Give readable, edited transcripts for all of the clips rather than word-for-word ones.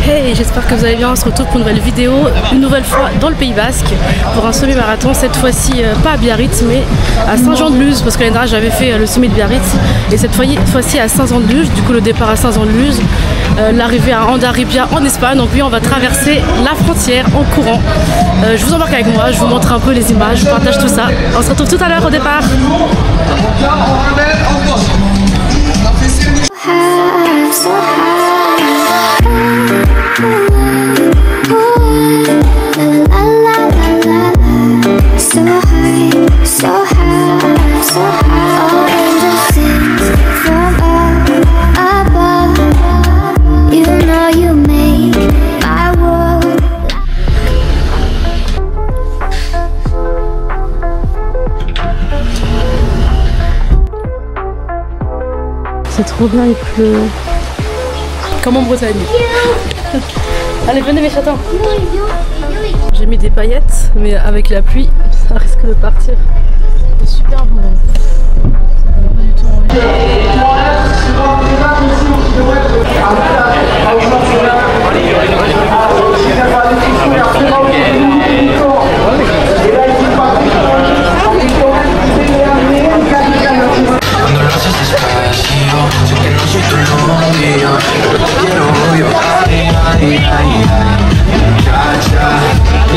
Hey, j'espère que vous allez bien. On se retrouve pour une nouvelle vidéo, une nouvelle fois dans le Pays Basque pour un semi-marathon. Cette fois-ci pas à Biarritz mais à Saint-Jean-de-Luz, parce que l'année dernière j'avais fait le semi de Biarritz et cette fois-ci à Saint-Jean-de-Luz. Du coup le départ à Saint-Jean-de-Luz, l'arrivée à Hondarribia en Espagne. Donc oui, on va traverser la frontière en courant. Je vous embarque avec moi, je vous montre un peu les images, je vous partage tout ça. On se retrouve tout à l'heure au départ. C'est trop bien, il pleut. Comme en Bretagne. Allez, venez mes chatons. J'ai mis des paillettes, mais avec la pluie, ça risque de partir. C'est super bon. Ça donne pas du tout envie.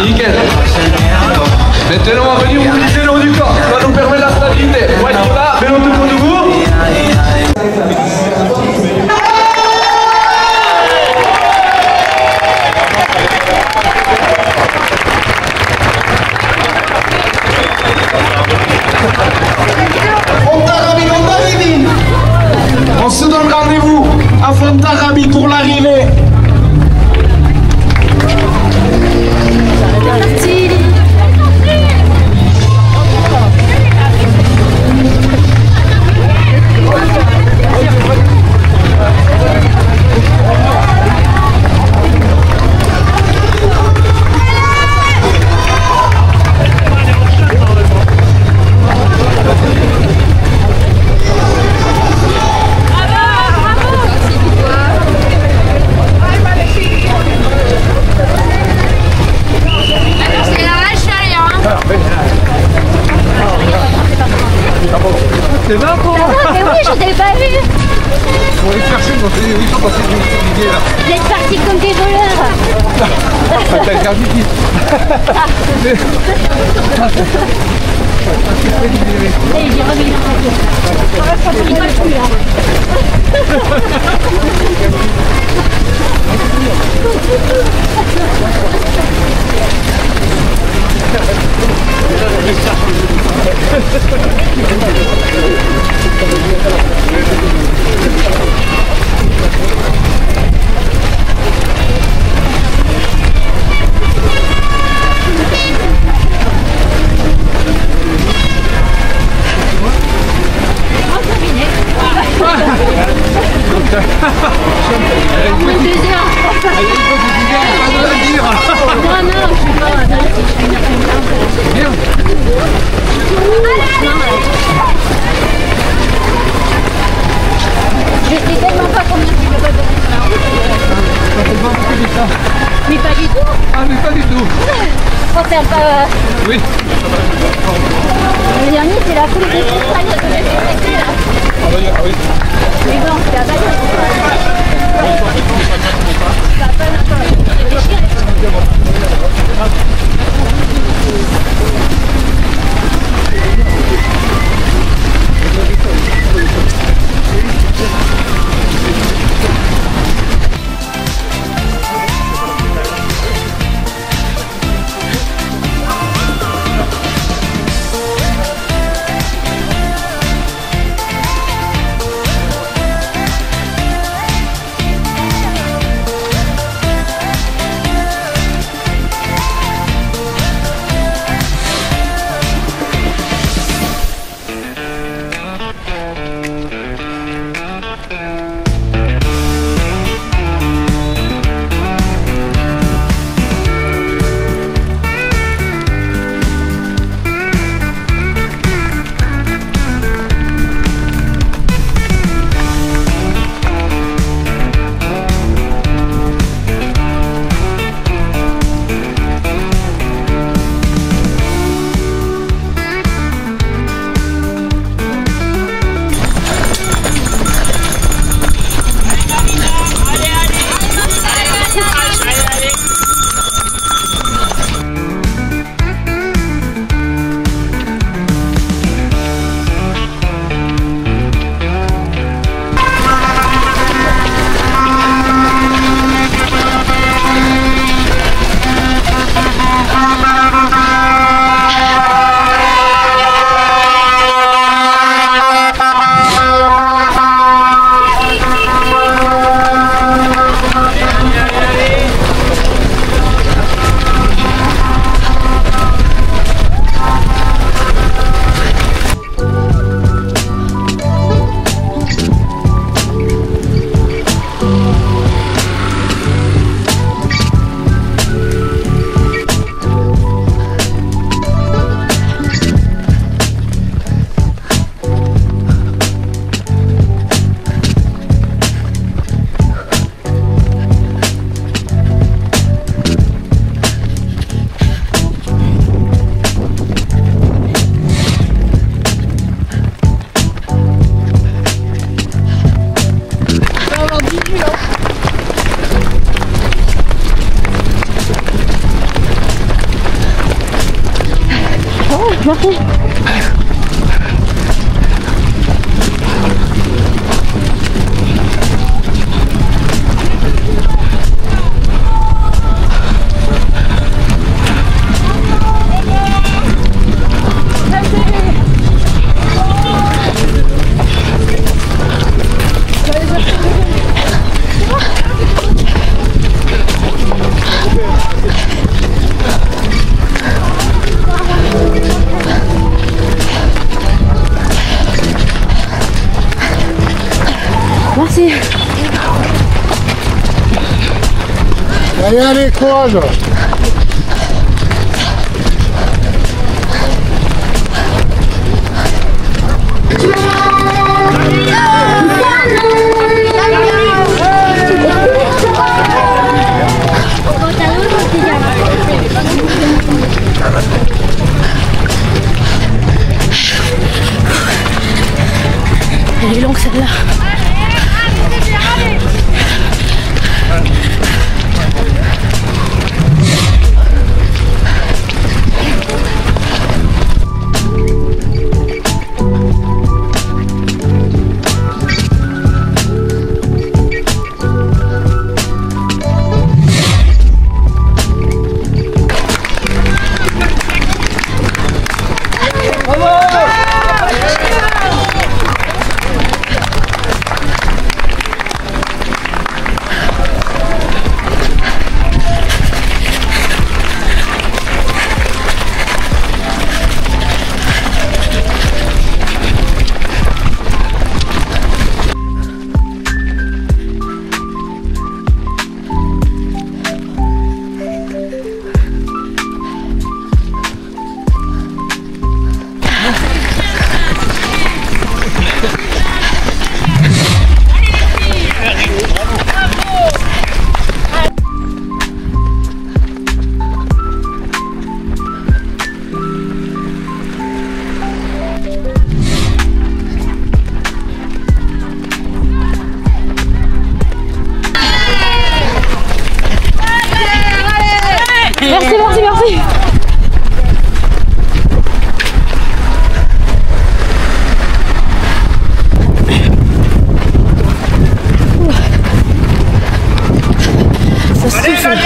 Nickel. Maintenant on va venir utiliser le haut du corps, ça va nous permettre la stabilité. Ouais, là, vélo tout pour debout. On se donne rendez-vous à Fontarabie pour l'arrivée. C'est bien pour moi. Mais oui, je t'avais pas vu. On va les chercher, on fait des risques parce que j'ai une idée là. Vous êtes partis comme des voleurs. T'as le garde ici. Et il dit remis. Il va plus là. Je sais tellement pas combien tu peux pas donner ça. Mais pas du tout. Ah mais pas du tout. On perd pas. Oui. Le dernier c'est la foule des Espagnes que j'ai fait passer là. Ah oui. Mais bon, c'est la balle. Merci. Merci. Allez, allez, courage. Elle est longue celle-là. Merci, merci, merci. Ça souffle. Ça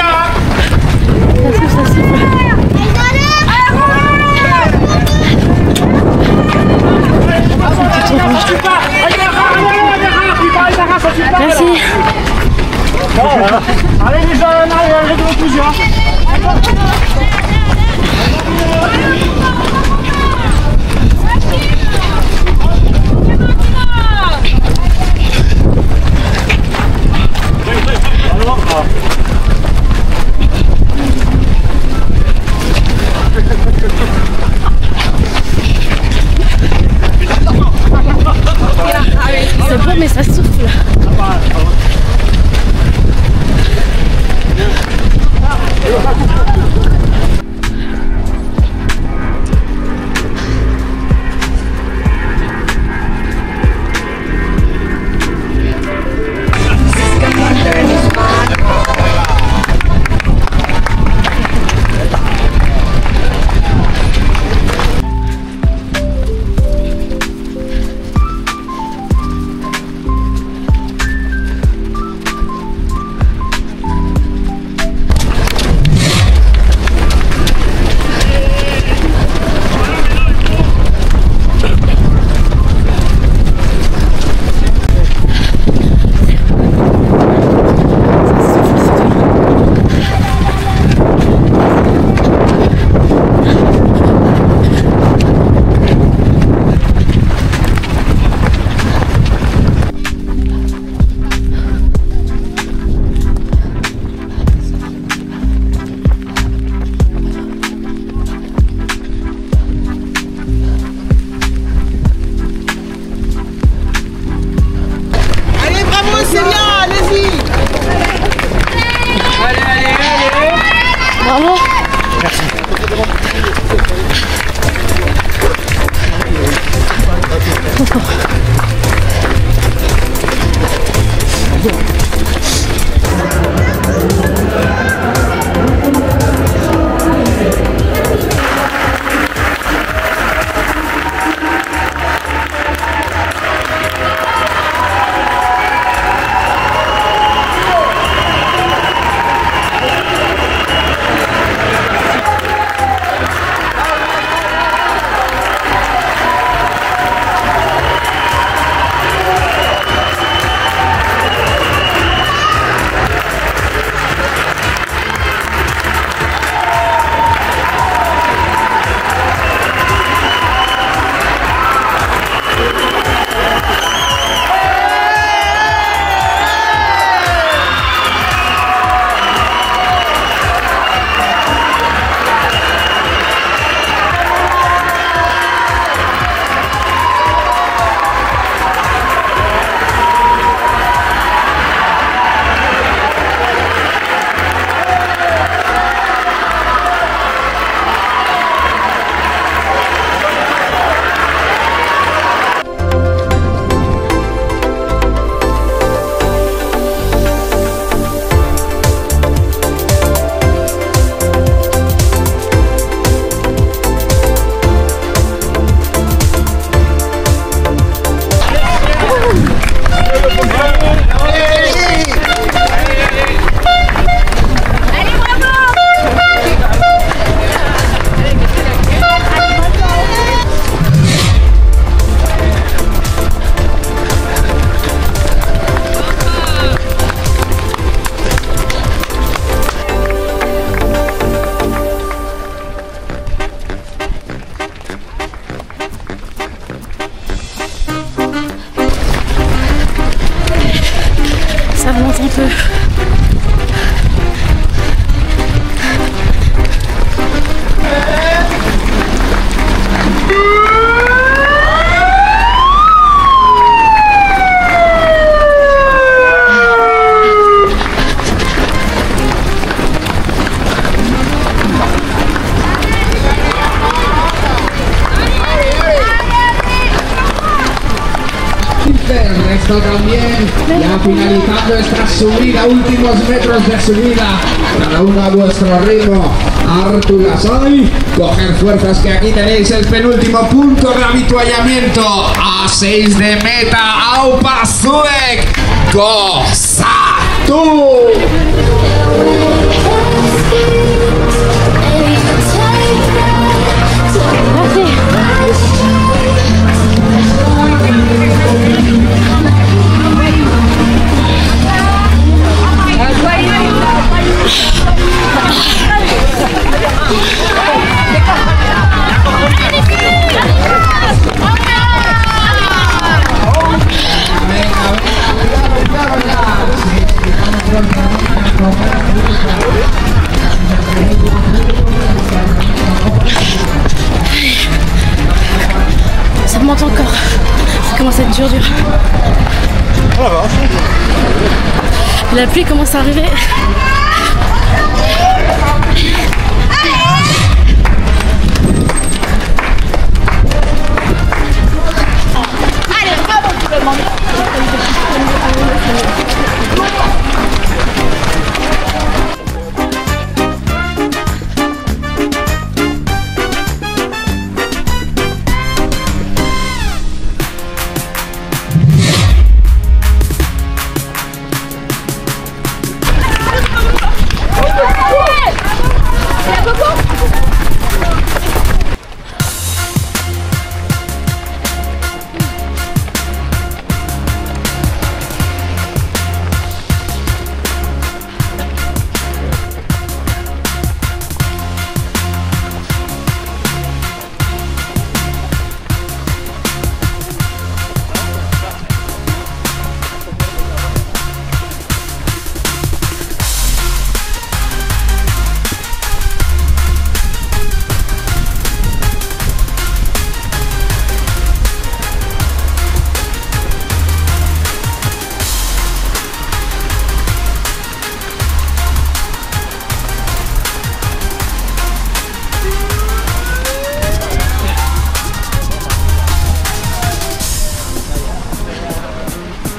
souffle, ça souffle. Merci. Allez les gens, en arrière, les deux plusieurs. C'est beau mais ça souffle. esto también, ya finalizando esta subida, últimos metros de subida, cada uno a vuestro ritmo. Artur Lasoi, coger fuerzas que aquí tenéis el penúltimo punto de avituallamiento, a 6 de meta, Aupa Zuek, Gozatu. Ça remonte encore. Ça commence à être dur. La pluie commence à arriver. Allez, bravo tout le monde.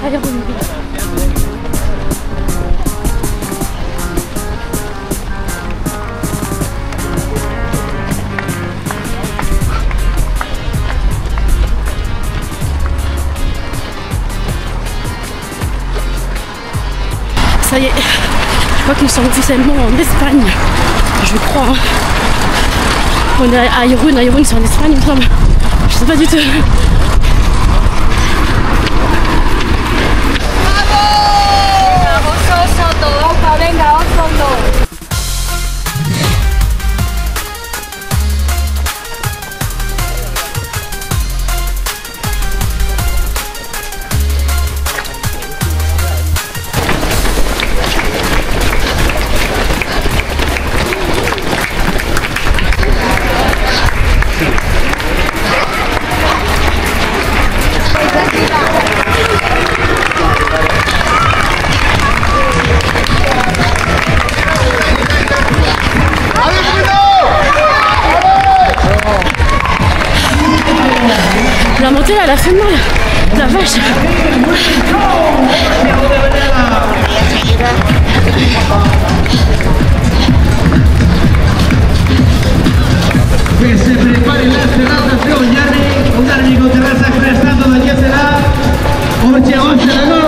Allez, revenez. Ça y est, je crois que nous sommes officiellement en Espagne. Je crois. Hein. On est à Irún, c'est en Espagne, il me semble. Je sais pas du tout. La montée là, elle a fait mal. La vache. Que se preparen las terrazas, Jarri, un árbitro con terrazas prestando de 10 de la 11 de la.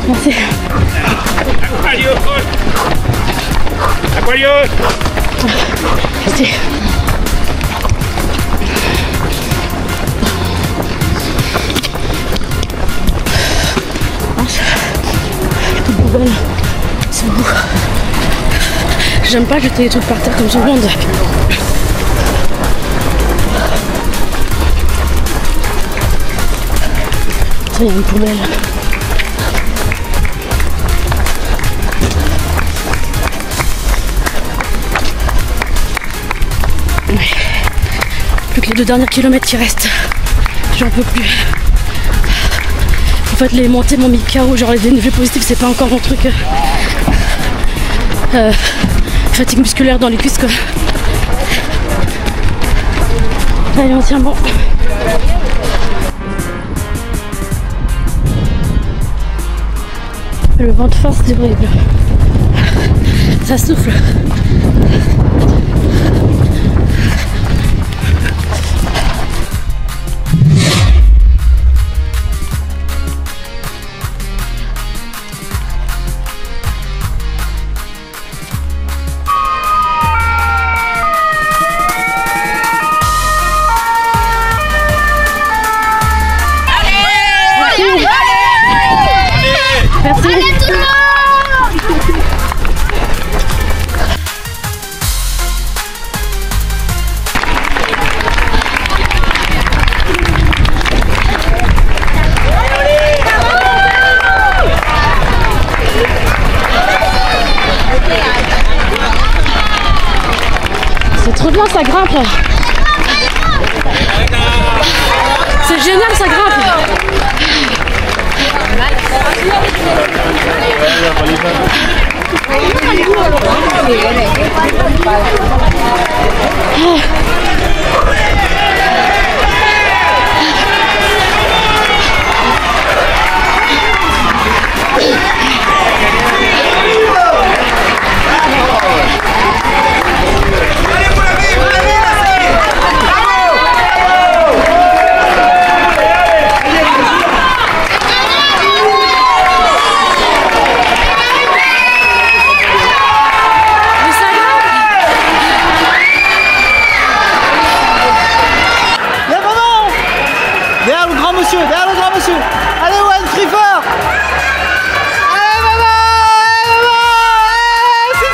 Merci. Aquarius. Aquarius. Merci. Poubelle, c'est beau. J'aime pas jeter les trucs par terre comme tout le monde. Ça, il y a une poubelle. Ouais. Plus que les 2 derniers kilomètres qui restent. J'en peux plus. En fait, les montées m'ont mis KO, genre les dénivelés positifs, c'est pas encore mon truc. Fatigue musculaire dans les cuisses, quoi. Allez, on tient bon. Le vent de face, c'est horrible. Ça souffle. Merci. Allez tout le monde. C'est trop bien, ça grimpe. C'est génial, ça grimpe. Vers le grand monsieur. Allez, One, crie fort. Allez, maman. Allez, maman. C'est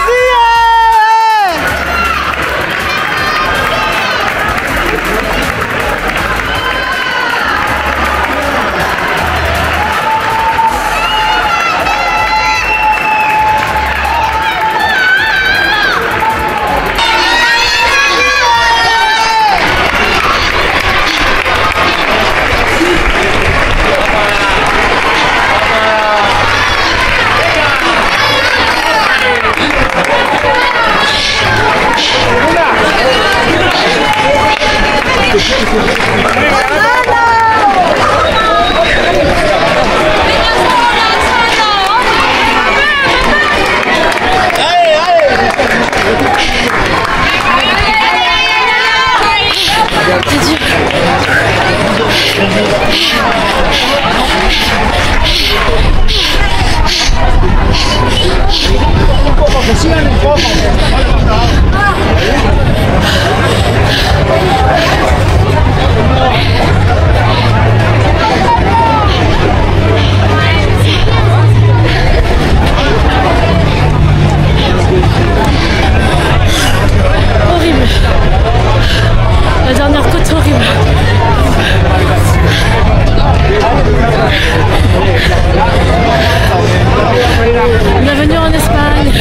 horrible. La dernière côte horrible. Bienvenue en Espagne.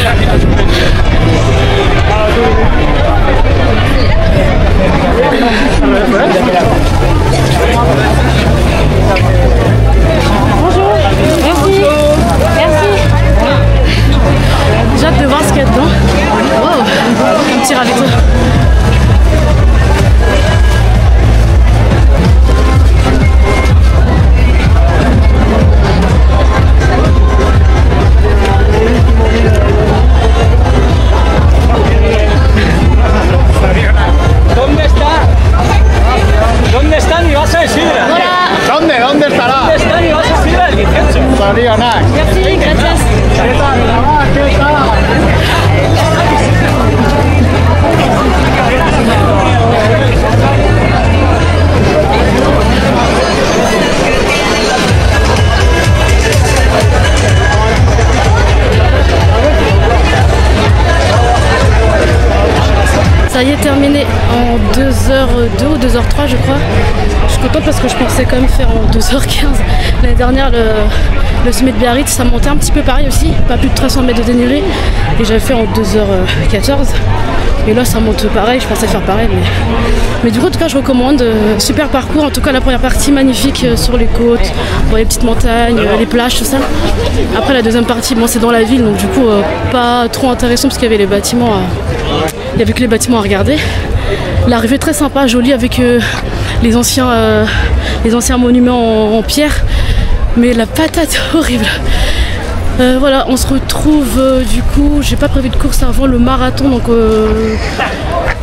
Bonjour. Merci. Merci. J'ai hâte de voir ce qu'il y a dedans. Wow. On tire avec toi. ¿Dónde están y vas a decir? ¿Dónde estará? ¿Dónde están y vas a decir el 18? Todavía nada. Merci. Ça y est, terminé en 2h02 ou 2h03 je crois. Je suis contente parce que je pensais quand même faire en 2h15. L'année dernière le sommet de Biarritz ça montait un petit peu pareil aussi, pas plus de 300 mètres de dénivelé et j'avais fait en 2h14. Et là ça monte pareil, je pensais faire pareil mais du coup en tout cas je recommande, super parcours, en tout cas la première partie magnifique sur les côtes, bon, les petites montagnes, les plages, tout ça. Après la deuxième partie, bon c'est dans la ville donc du coup pas trop intéressant parce qu'il y avait les bâtiments il n'y avait que les bâtiments à regarder. L'arrivée très sympa, jolie avec les anciens monuments en pierre. Mais la patate horrible. Voilà, on se retrouve du coup, j'ai pas prévu de course avant le marathon donc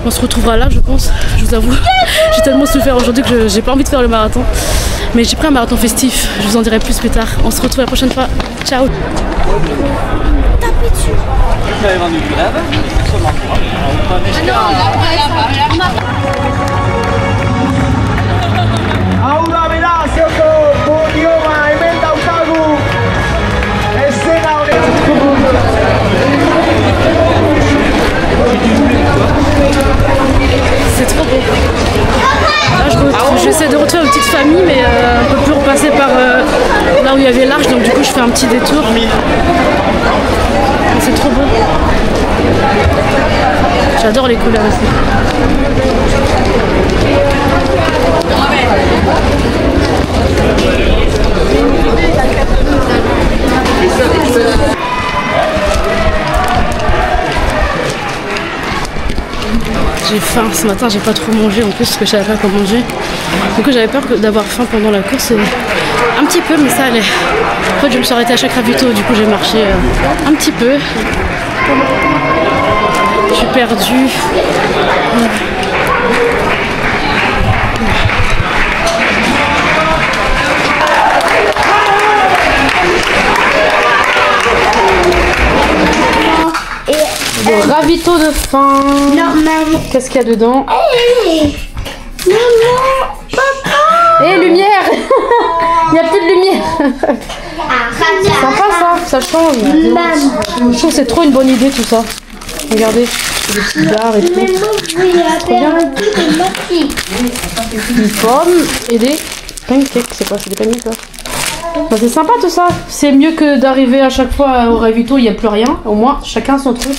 on se retrouvera là je pense. Je vous avoue, j'ai tellement souffert aujourd'hui que j'ai pas envie de faire le marathon. Mais j'ai pris un marathon festif, je vous en dirai plus tard. On se retrouve la prochaine fois. Ciao. Tu avais vendu du rêve, Auda Velasco con idioma Emenda Otagu. Escena C'est trop beau. Là, j'essaie de retrouver une petite famille mais on peut plus repasser par là où il y avait l'arche donc du coup je fais un petit détour. C'est trop beau. J'adore les couleurs aussi. J'ai faim ce matin, j'ai pas trop mangé en plus parce que je savais pas quoi manger. Donc j'avais peur d'avoir faim pendant la course. Un petit peu mais ça allait. En fait je me suis arrêtée à chaque ravito, du coup j'ai marché un petit peu. Je suis perdue. Le ravito de faim. Non, maman. Qu'est-ce qu'il y a dedans? Hey, maman, papa. Eh, lumière. Il n'y a plus de lumière. Sympa ça change. Je trouve que c'est trop une bonne idée tout ça. Regardez, des petits bars et tout. Trop bien. Une pomme et des pancakes. C'est quoi? C'est des pancakes quoi? Bah, c'est sympa tout ça. C'est mieux que d'arriver à chaque fois au ravito, il n'y a plus rien. Au moins, chacun son truc.